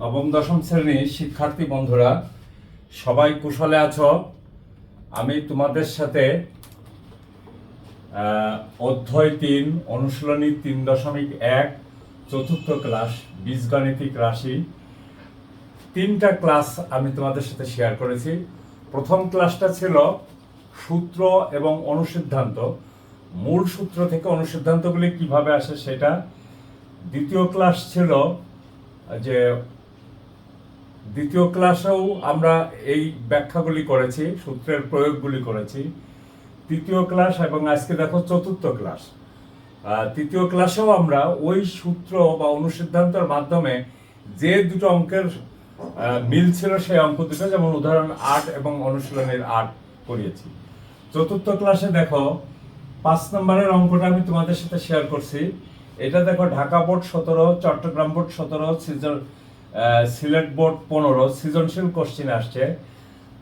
নবম দশম শ্রেণীর শিক্ষার্থী বন্ধুরা সবাই কুশলে আছো। আমি তোমাদের সাথে অধ্যায় ৩ অনুশীলনী ৩.১ চতুর্থ ক্লাস বীজগাণিতিক রাশি ৩টা ক্লাস আমি তোমাদের সাথে শেয়ার করেছি। প্রথম ক্লাসটা ছিল সূত্র এবং অনুসিদ্ধান্ত, মূল সূত্র থেকে অনুসিদ্ধান্তগুলি কিভাবে আসে সেটা। দ্বিতীয় ক্লাস ছিল যে দ্বিতীয় ক্লাসেও আমরা এই ব্যাখ্যাগুলি করেছি, সূত্রের প্রয়োগগুলি করেছি। তৃতীয় ক্লাস এবং আজকে দেখো চতুর্থ ক্লাস। তৃতীয় ক্লাসেও আমরা ওই সূত্র বা অনুসিদ্ধান্তের মাধ্যমে যে দুটো অঙ্কের মিল ছিল সেই অঙ্ক দুটো, যেমন উদাহরণ ৮ এবং অনুশীলনের ৮ করিয়েছি। চতুর্থ ক্লাসে দেখো ৫ নম্বরের অঙ্কটা আমি তোমাদের সাথে শেয়ার করছি। এটা দেখো Dhaka board ১৭, Chittagong board ১৭, Sylhet board ১৫ সৃজনশীল কোশ্চিন আসছে।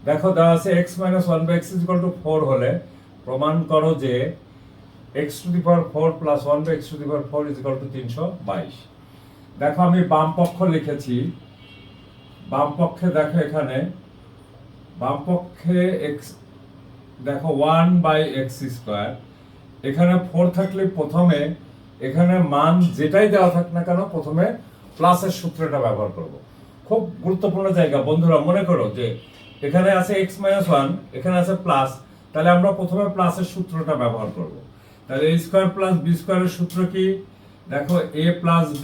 দেখো দেওয়া আছে x-1/x=4 হলে প্রমাণ করো যে x⁴ + 1/x⁴ = ৩২২। দেখো আমি বাম পক্ষ লিখেছি। বাম পক্ষে দেখো এখানে বাম পক্ষে x দেখো 1/x²। এখানে 4 থাকলে প্রথমে এখানে মান যেটাই দেওয়া থাক না কেন প্রথমে প্লাসের সূত্রটা ব্যবহার করব। খুব গুরুত্বপূর্ণ জায়গা বন্ধুরা, মনে করো যে এখানে আছে x-1, এখানে আছে প্লাস, তাহলে আমরা প্রথমে প্লাসের সূত্রটা ব্যবহার করব। তাহলে a² + b² এর সূত্র কি? দেখো a + b²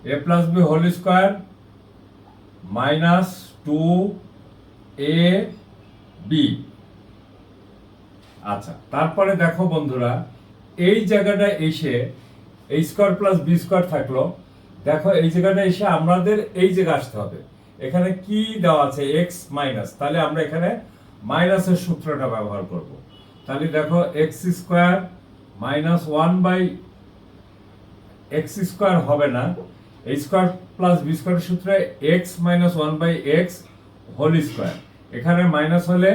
a + b² -2ab। আচ্ছা, তারপরে দেখো বন্ধুরা এই জায়গাটা এসে a² + b² থাকলো। দেখো এই জায়গাটা এসে আমাদের এই জায়গায় আসতে হবে। এখানে কি দেওয়া আছে? x মাইনাস, তাহলে আমরা এখানে মাইনাসের সূত্রটা ব্যবহার করব। তাহলে দেখো x² - 1/x² হবে না, a² + b² এর সূত্রে x - 1/x²। এখানে মাইনাস হলে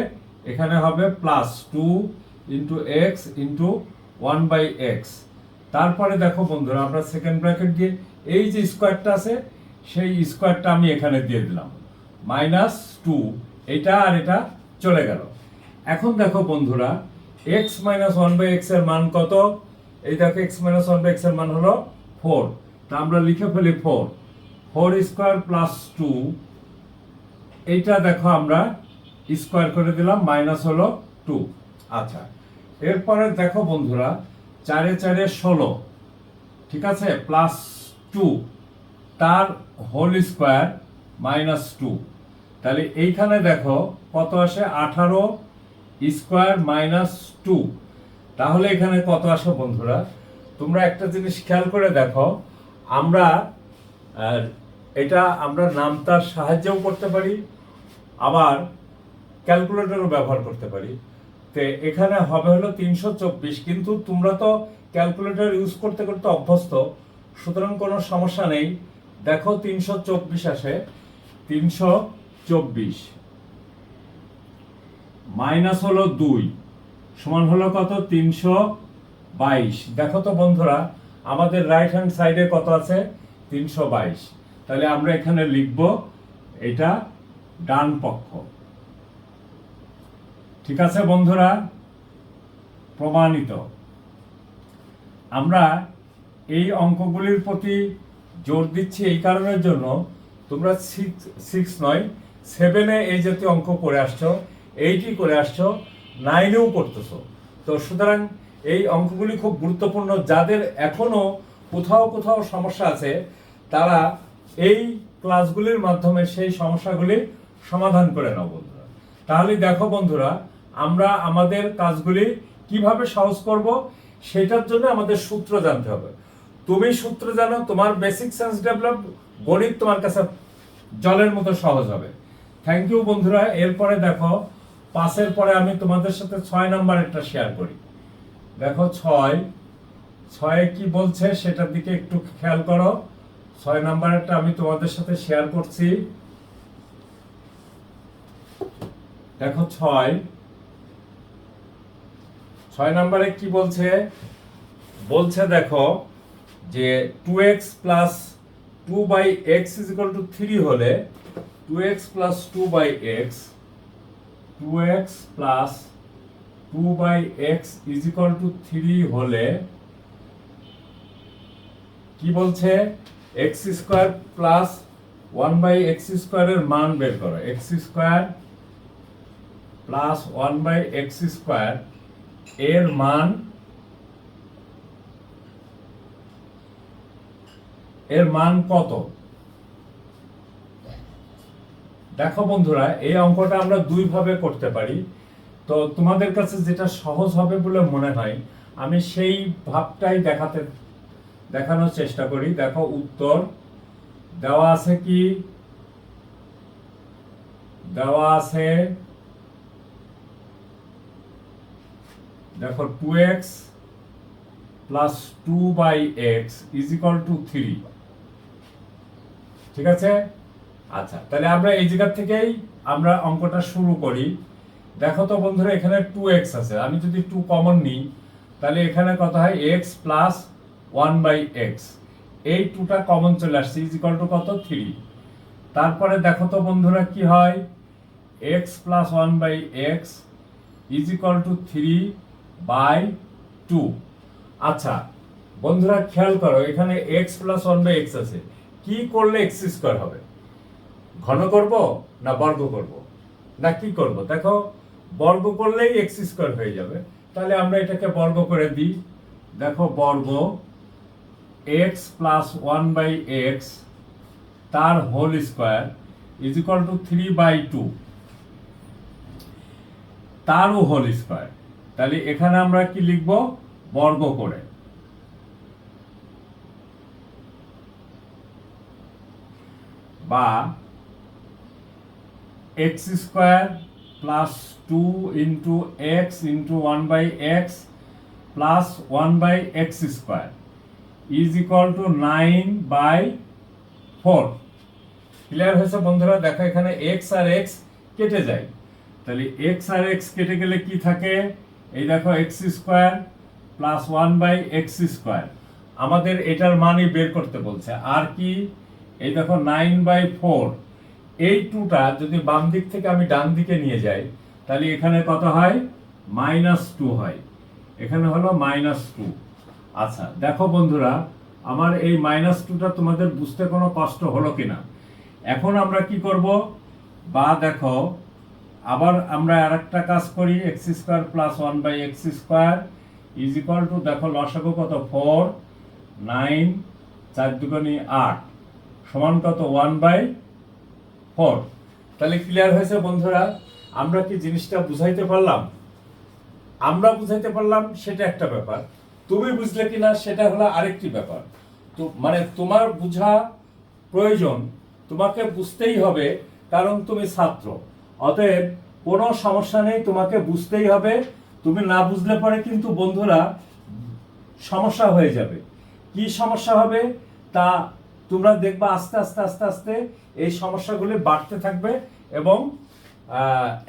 এখানে হবে +2 × x × 1/x। তারপরে দেখো বন্ধুরা আমরা সেকেন্ড ব্র্যাকেট দিয়ে এই যে স্কয়ারটা আছে সেই স্কয়ারটা আমি এখানে দিয়ে দিলাম, -2। এটা আর এটা চলে গেল। এখন দেখো বন্ধুরা x - 1/x এর মান কত? এই দেখো x - 1/x এর মান হলো 4। তা আমরা লিখে ফেলি 4² + 2। এইটা দেখো আমরা স্কয়ার করে দিলাম, মাইনাস হলো 2। আচ্ছা, এরপরে দেখো বন্ধুরা 4 এ 4 16, ঠিক আছে, +2 তার হোল স্কয়ার -2। তাহলে এইখানে দেখো কত আসে? 18² - 2। তাহলে এখানে কত আসে বন্ধুরা? তোমরা একটা জিনিস খেয়াল করে দেখো, আমরা এটা আমরা নামতার সাহায্যেও করতে পারি, আবার ক্যালকুলেটরও ব্যবহার করতে পারি। তো এখানে হবে হলো 324, কিন্তু তোমরা তো ক্যালকুলেটর ইউজ করতে করতে অভ্যস্ত, সুতরাং কোনো সমস্যা নেই। দেখো 324 আসে, 324 মাইনাস হলো 2 সমান হলো কত? 322। দেখো তো বন্ধুরা আমাদের রাইট হ্যান্ড সাইডে কত আছে? 322। তাহলে আমরা এখানে লিখব এটা ডান পক্ষ। ঠিক আছে বন্ধুরা, প্রমাণিত। আমরা এই অঙ্কগুলির প্রতি জোর দিচ্ছি এই কারণের জন্য, তোমরা 6 নয় 7-এ এই জাতীয় অঙ্ক করে আসছো, 8 করে আসছো, 9-এও করতেছো। তো সুতরাং এই অঙ্কগুলি খুব গুরুত্বপূর্ণ। যাদের এখনো কোথাও কোথাও সমস্যা আছে তারা এই ক্লাসগুলির মাধ্যমে সেই সমস্যাগুলি সমাধান করে নাও বন্ধুরা। তাহলে দেখো বন্ধুরা আমরা আমাদের কাজগুলি কিভাবে সহজ করব সেটার জন্য আমাদের সূত্র জানতে হবে। তুমি সূত্র জানো, তোমার বেসিক সেন্স ডেভেলপ, গণিত তোমার কাছে জলের মতো সহজ হবে। থ্যাংক ইউ বন্ধুরা। এরপরে দেখো 5-এর পরে আমি তোমাদের সাথে 6 নাম্বারেরটা শেয়ার করি। দেখো 6 কি বলছে সেটার দিকে একটু খেয়াল করো। 6 নাম্বারেরটা আমি তোমাদের সাথে শেয়ার করছি। দেখো 6 নম্বরে কি বলছে? বলছে দেখো যে 2x plus 2/x is equal two 3 হলে 2x plus 2/x 2x plus 2/x is equal two 3 হলে কি বলছে x স্কয়ার প্লাস 1/x স্কয়ারের মান বের করো। x square plus 1/x square এর মান কত? দেখো বন্ধুরা, এই অঙ্কটা আমরা দুই ভাবে করতে পারি। তো তোমাদের কাছে যেটা সহজ হবে বলে মনে হয় আমি সেই ভাবটাই দেখানোর চেষ্টা করি। দেখো উত্তর দেওয়া আছে, কি দেওয়া আছে? দেখো 2x plus 2/x is equal two 3। ঠিক আছে? আচ্ছা, তাহলে আমরা এই জায়গা থেকেই আমরা অঙ্কটা শুরু করি। দেখো তো বন্ধুরা, এখানে 2x আছে, আমি যদি 2 কমন নিই তাহলে এখানে কত হয়? x প্লাস 1/x, এই 2টা কমন চলে আসছে, ইজ ইকুয়াল টু কত? 3। তারপরে দেখো তো বন্ধুরা কি হয়? x plus 1/x is equal to 3/2। আচ্ছা বন্ধুরা, খেয়াল করো, এখানে x প্লাস 1/x আছে, কি করলে x স্কয়ার হবে? ঘন করব না বর্গ করব না কি করব? দেখো, বর্গ করলেই x স্কয়ার হয়ে যাবে, তাহলে আমরা এটাকে বর্গ করে দিই। দেখো, বর্গ x প্লাস 1/x তার whole square is equal to 3/2 তারও হোল স্কয়ার। তাহলে এখানে আমরা কি লিখব? বর্গ করে। বা x square plus 2 into x into 1/x plus 1/x square is equal two 9/4। Clear হয়েছে বন্ধুরা? দেখো, এখানে x আর x কেটে যায়, তাহলে x আর x কেটে গেলে কি থাকে? এই দেখো, x square plus 1/x square, আমাদের এটার মানই বের করতে বলছে। আর কি? এই দেখো 9/4, এই 2টা যদি বাম দিক থেকে আমি ডান দিকে নিয়ে যাই তাহলে এখানে কত হয়? -2 হয়, এখানে হলো -2। আচ্ছা দেখো বন্ধুরা, আমার এই -2টা তোমাদের বুঝতে কোনো কষ্ট হলো কিনা? এখন আমরা কি করব? বা দেখো, আবার আমরা আরেকটা কাজ করি। x square plus 1/x square is equal to, দেখো লসাগু কত? 4, 9, 4 দুগুণে 8 সমান কত? 1/4। তাহলে ক্লিয়ার হয়েছে বন্ধুরা? আমরা কি জিনিসটা বুঝাইতে পারলাম? আমরা বুঝাইতে পারলাম সেটা একটা ব্যাপার, তুমি বুঝলে কিনা সেটা হলো আরেকটি ব্যাপার। তো মানে তোমার বুঝা প্রয়োজন, তোমাকে বুঝতেই হবে, কারণ তুমি ছাত্র। অতএব কোনো সমস্যা নেই, তোমাকে বুঝতেই হবে। তুমি না বুঝলে পরে কিন্তু বন্ধুরা সমস্যা হয়ে যাবে। কি সমস্যা হবে তা তোমরা দেখবা, আস্তে আস্তে আস্তে আস্তে এই সমস্যাগুলি বাড়তে থাকবে এবং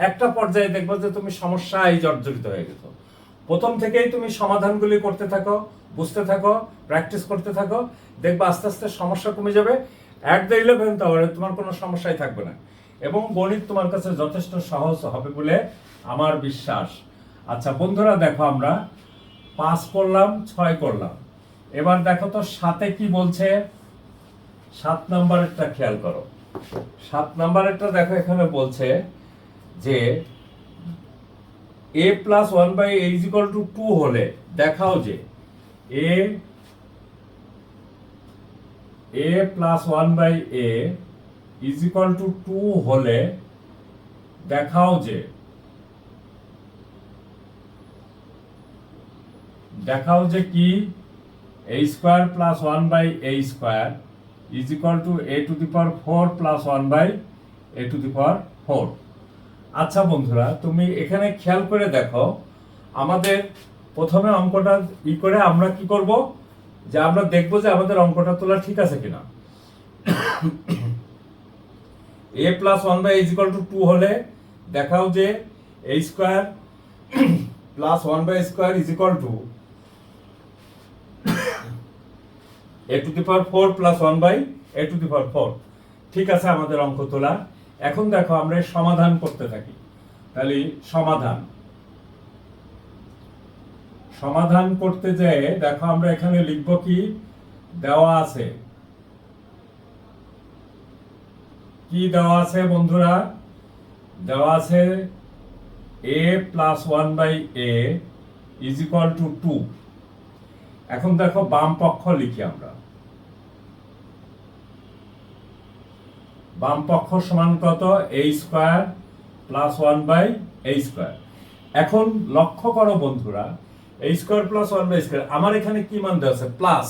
একটা পর্যায়ে দেখবে যে তুমি সমস্যায় জর্জরিত হয়ে গেছো। প্রথম থেকেই তুমি সমাধানগুলি করতে থাকো, বুঝতে থাকো, প্র্যাকটিস করতে থাকো, দেখবা আস্তে আস্তে সমস্যা কমে যাবে। অ্যাট দ্য 11th আওয়ারে তোমার কোনো সমস্যাই থাকবে না এবং গণিত তোমার কাছে যথেষ্ট সহজ হবে বলে আমার বিশ্বাস। আচ্ছা বন্ধুরা, দেখো আমরা 5 করলাম, 6 করলাম। এবার দেখো তো 7-এ কি বলছে? 7 নম্বরেরটা খেয়াল করো। 7 নম্বরেরটা দেখো, এখানে বলছে যে a plus 1/a is equal to 2 হলে দেখাও যে a plus 1/a is equal to 2 হলে দেখাও যে কি a square plus 1/a square is equal to a to the power 4 plus 1/a to the power 4। আচ্ছা বন্ধুরা, তুমি এখানে খেয়াল করে দেখো, আমাদের প্রথমে অঙ্কটা করে আমরা কি করব, যে আমরা দেখব যে আমাদের অঙ্কটা তোলা ঠিক আছে কিনা। a plus 1/a is equal to 2 হলে দেখাও যে a square plus 1/a square is equal to a to the power 4 plus 1 by a to the power 4। ঠিক আছে, আমাদের অঙ্ক তোলা। এখন দেখো আমরা সমাধান করতে থাকি। তাহলে সমাধান করতে যেয়ে দেখো আমরা এখানে লিখব কি দেওয়া আছে, বন্ধুরা? দেওয়া আছে a plus 1 by a is equal to 2। এখন দেখো বাম পক্ষ লিখি আমরা। বাম পক্ষ সমান কত? a square plus 1 by a square. এখন লক্ষ্য করো বন্ধুরা, a square plus 1 by square, আমার এখানে কি মান দেওয়া আছে? প্লাস।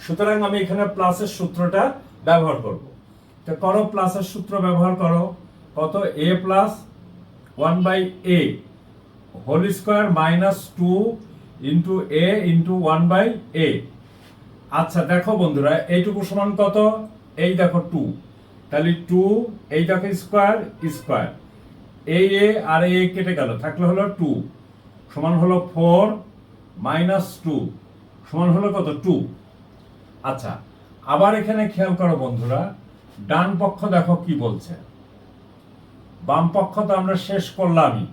সুতরাং আমি এখানে প্লাসের সূত্রটা ব্যবহার করব। তো করো, প্লাসের সূত্র ব্যবহার করো। কত? a plus 1 by a whole square minus 2 into a into 1 by a। আচ্ছা দেখো বন্ধুরা, এইটুকু সমান কত? এই দেখো 2, তাহলে 2, এই দেখো স্কয়ার স্কয়ার, এই a আর a কেটে গেল, থাকলে হলো 2 সমান হলো 4 মাইনাস 2 সমান হলো কত? 2। আচ্ছা, আবার এখানে খেয়াল করো বন্ধুরা, ডান পক্ষ দেখো কি বলছে। বাম পক্ষ তো আমরা শেষ করলামই।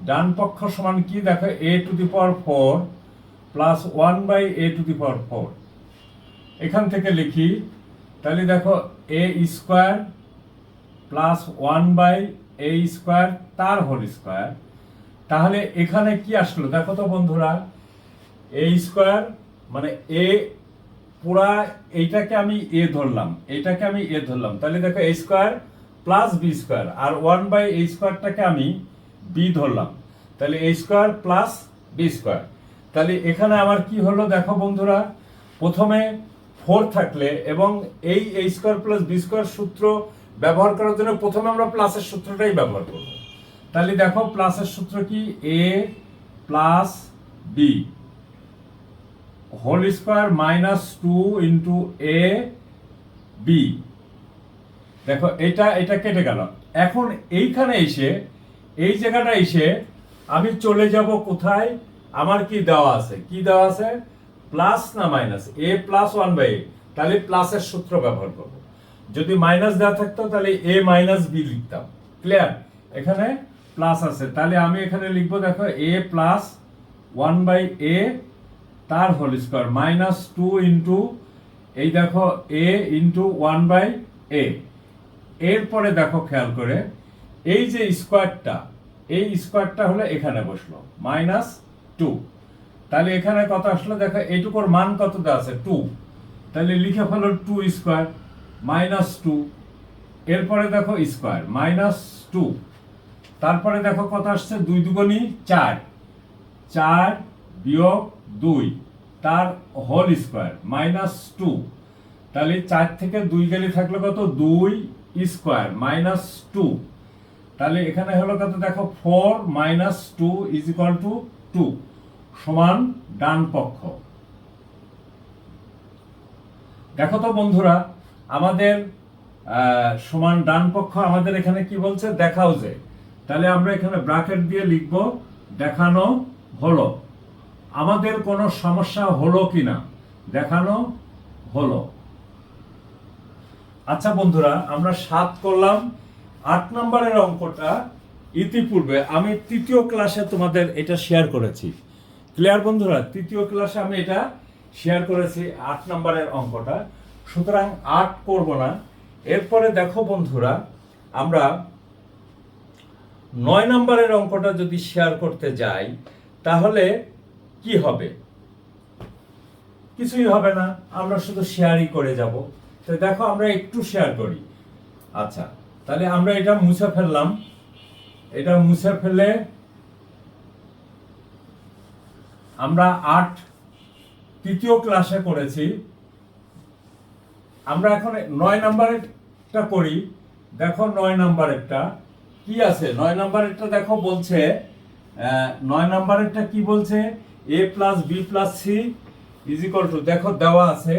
ডান পক্ষ সমান কি দেখো? a to the power 4 plus 1 by a to the power 4। এখান থেকে লিখি, তাহলে দেখো a square plus 1 by a square তার হোল স্কয়ার। তাহলে এখানে কি আসলো দেখো তো বন্ধুরা, a স্কয়ার মানে a পুরা, এইটাকে আমি a ধরলাম, এইটাকে আমি a ধরলাম, তাহলে দেখো a square plus b square, আর 1 বাই a স্কয়ারটাকে আমি b ধরলাম, তাহলে a square plus b square. তাহলে এখানে আমার কি হলো দেখো বন্ধুরা, প্রথমে 4 থাকলে এবং এই a square plus b square সূত্র ব্যবহার করার জন্য প্রথমে আমরা প্লাসের সূত্রটাই ব্যবহার করব। তাহলে দেখো প্লাসের সূত্র কি? a plus b whole square minus 2 into a b। দেখো এটা কেটে গেল। এখন এইখানে এসে এই জায়গাটা এসে আমি চলে যাব কোথায়? আমার কি দেওয়া আছে? প্লাস না minus? a plus 1 by a, তাহলে প্লাসের সূত্র ব্যবহার করব। যদি মাইনাস দেওয়া থাকতো তাহলে a মাইনাস b লিখতাম। ক্লিয়ার? এখানে প্লাস আছে, তাহলে আমি এখানে লিখবো দেখো a প্লাস 1 বাই a তার হোল স্কয়ার মাইনাস 2 ইন্টু এই দেখো a ইন্টু 1 বাই a। এরপরে দেখো খেয়াল করে, এই যে স্কয়ারটা, এই স্কয়ারটা হলো এখানে বসলো মাইনাস 2। তাহলে এখানে কত আসলো দেখো, এইটুকুর মান কত দেওয়া আছে? 2, তাহলে লিখে ফেলো 2 স্কয়ার মাইনাস 2। এরপরে দেখো স্কয়ার মাইনাস 2, তারপরে দেখো কত আসছে? 2 দুগুণী 4, 4 বিয়োগ 2 তার হোল স্কয়ার মাইনাস 2। তাহলে 4 থেকে 2 গেলে থাকলো কত? 2 স্কয়ার মাইনাস 2। তাহলে এখানে হলো কত দেখো? 4 মাইনাস 2 ইজ ইকুয়াল টু 2 সমান ডান পক্ষ। দেখো তো বন্ধুরা, আমাদের সমান ডান পক্ষ আমাদের এখানে কি বলছে? দেখাও যে। তাহলে আমরা এখানে ব্র্যাকেট দিয়ে লিখব দেখানো হলো। আমাদের কোনো সমস্যা হলো কিনা দেখানো হলো। আচ্ছা বন্ধুরা, আমরা 7 করলাম। 8 নম্বরের অঙ্কটা ইতিপূর্বে আমি তৃতীয় ক্লাসে তোমাদের এটা শেয়ার করেছি। ক্লিয়ার বন্ধুরা? তৃতীয় ক্লাসে আমি এটা শেয়ার করেছি 8 নম্বরের অঙ্কটা, সুতরাং 8 করব না। এরপরে দেখো বন্ধুরা, আমরা 9 নম্বরের অঙ্কটা যদি শেয়ার করতে যাই তাহলে কি হবে? কিছুই হবে না, আমরা শুধু শেয়ারই করে যাব। তো দেখো আমরা একটু শেয়ার করি। আচ্ছা, তাহলে আমরা এটা মুছে ফেললাম। এটা মুছে ফেলে আমরা 8 তৃতীয় ক্লাসে করেছি। আমরা এখন 9 নম্বরেরটা করি। দেখো 9 নম্বরেরটা কি আছে? 9 নম্বরেরটা দেখো বলছে, 9 নম্বরেরটা কি বলছে? a plus b plus c is equal to, দেখো দেওয়া আছে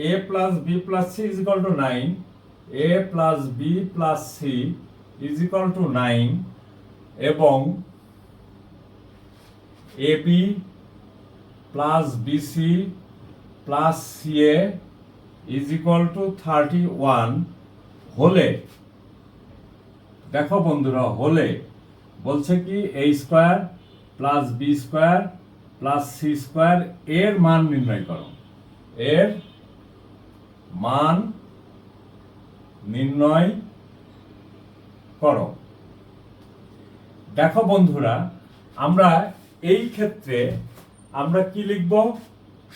a plus b plus c is equal to 9, a plus b plus c is equal to 9 এবং ab plus bc plus ca is equal to 31 হলে, দেখো বন্ধুরা, হলে বলছে কি a square plus b square plus c square এর মান নির্ণয় করো। এর মান নির্ণয় করো। দেখো বন্ধুরা, আমরা এই ক্ষেত্রে আমরা কি লিখব?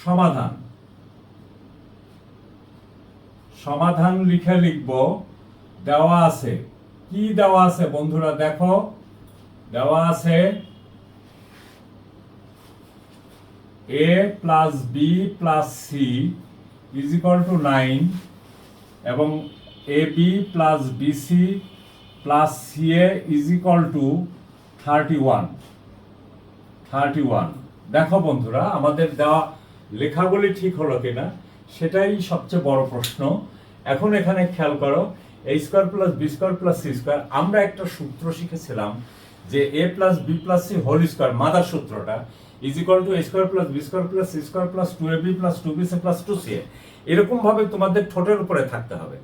সমাধান। সমাধান লিখে লিখব দেওয়া আছে। কি দেওয়া আছে বন্ধুরা? দেখো দেওয়া আছে a plus b plus c is equal to 9 এবং a b plus bc plus c a is equal to 31। দেখো বন্ধুরা, আমাদের দেওয়া লেখাগুলি ঠিক হলো কিনা সেটাই সবচেয়ে বড় প্রশ্ন। এখন এখানে খেয়াল করো, a square plus b square plus c square, আমরা একটা সূত্র শিখেছিলাম যে a plus b plus c whole square, mother সূত্রটা, is equal to a square plus b square plus c square plus 2ab plus 2bc plus 2ca। এরকম ভাবে তোমাদের ঠোঁটের উপরে থাকতে হবে।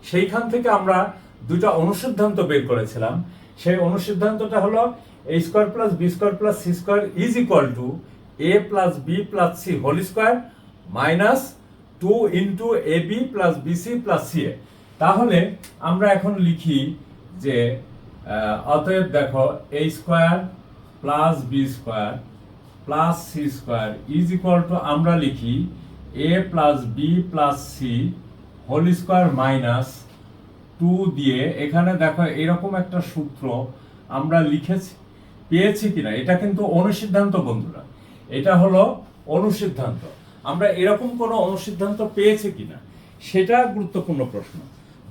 সেইখান থেকে আমরা দুটা অনুসিদ্ধান্ত বের করেছিলাম। সেই অনুসিদ্ধান্তটা হলো a square plus b square plus c square is equal to a plus b plus c whole square minus 2 into a b plus bc plus c a. তাহলে আমরা এখন লিখি যে অতএব দেখো a square plus b square plus c square is equal to, আমরা লিখি a plus b plus c whole square minus 2 দিয়ে, এখানে দেখো এরকম একটা সূত্র আমরা লিখেছি, পেয়েছি কিনা। এটা কিন্তু অনুসিদ্ধান্ত বন্ধুরা, এটা হলো অনুসিদ্ধান্ত। আমরা এরকম কোনো অনুসিদ্ধান্ত পেয়েছি কিনা সেটা গুরুত্বপূর্ণ প্রশ্ন।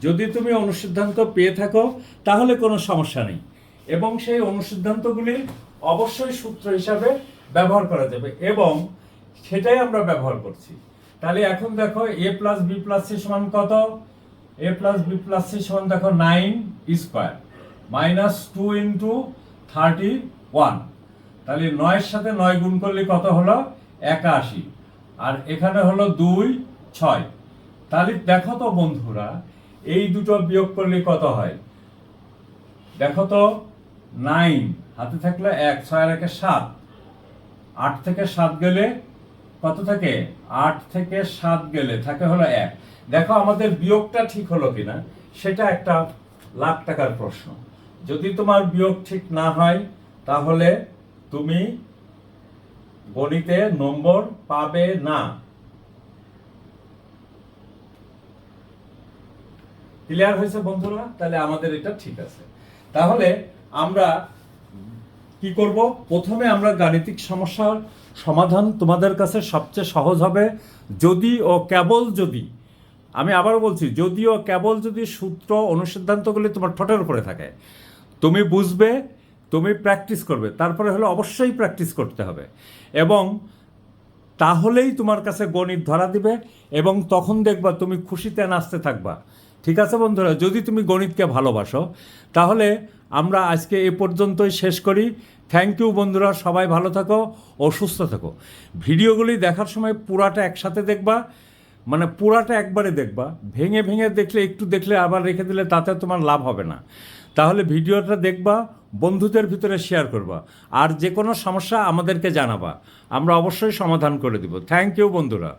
যদি তুমি অনুসিদ্ধান্ত পেয়ে থাকো তাহলে কোনো সমস্যা নেই, এবং সেই অনুসিদ্ধান্তগুলি অবশ্যই সূত্র হিসাবে ব্যবহার করা যাবে, এবং সেটাই আমরা ব্যবহার করছি। তাহলে এখন দেখো এ প্লাস বি প্লাস সি সমান কত? এ প্লাস বি প্লাস সি সমান দেখো 9 স্কোয়ার মাইনাস 2 ইন্টু 31। তাহলে 9 সাথে 9 গুণ করলে কত হলো? 81। আর এখানে হলো 2 6। তাহলে দেখো তো বন্ধুরা, এই দুটো বিয়োগ করলে কত হয়? দেখো তো, 9 হাতে থাকলে 1, 6 আর 1 7, 8 থেকে 7 গেলে কত থাকে? 8 থেকে 7 গেলে থাকে হলো 1। দেখো আমাদের বিয়োগটা ঠিক হলো কিনা সেটা একটা লাখ টাকার প্রশ্ন। যদি তোমার বিয়োগ ঠিক না হয় তাহলে তুমি গণিতে নম্বর পাবে না। ক্লিয়ার হয়েছে বন্ধুরা? তাহলে আমাদের এটা ঠিক আছে। তাহলে আমরা কি করব? প্রথমে আমরা গাণিতিক সমস্যার সমাধান তোমাদের কাছে সবচেয়ে সহজ হবে যদি ও কেবল যদি, আমি আবারও বলছি, যদি ও কেবল যদি সূত্র অনুসিদ্ধান্তগুলি তোমার ঠোঁটের উপরে থাকে, তুমি বুঝবে, তুমি প্র্যাকটিস করবে। তারপরে হলো অবশ্যই প্র্যাকটিস করতে হবে, এবং তাহলেই তোমার কাছে গণিত ধরা দিবে, এবং তখন দেখবা তুমি খুশিতে নাচতে থাকবা। ঠিক আছে বন্ধুরা? যদি তুমি গণিতকে ভালোবাসো তাহলে আমরা আজকে এ পর্যন্তই শেষ করি। থ্যাংক ইউ বন্ধুরা, সবাই ভালো থাকো ও সুস্থ থাকো। ভিডিওগুলি দেখার সময় পুরাটা একসাথে দেখবা, মানে পুরাটা একবারে দেখবা। ভেঙে ভেঙে দেখলে, একটু দেখলে আবার রেখে দিলে তাতে তোমার লাভ হবে না। তাহলে ভিডিওটা দেখবা, বন্ধুদের ভিতরে শেয়ার করবা, আর যে কোনো সমস্যা আমাদেরকে জানাবা, আমরা অবশ্যই সমাধান করে দিব। থ্যাংক ইউ বন্ধুরা।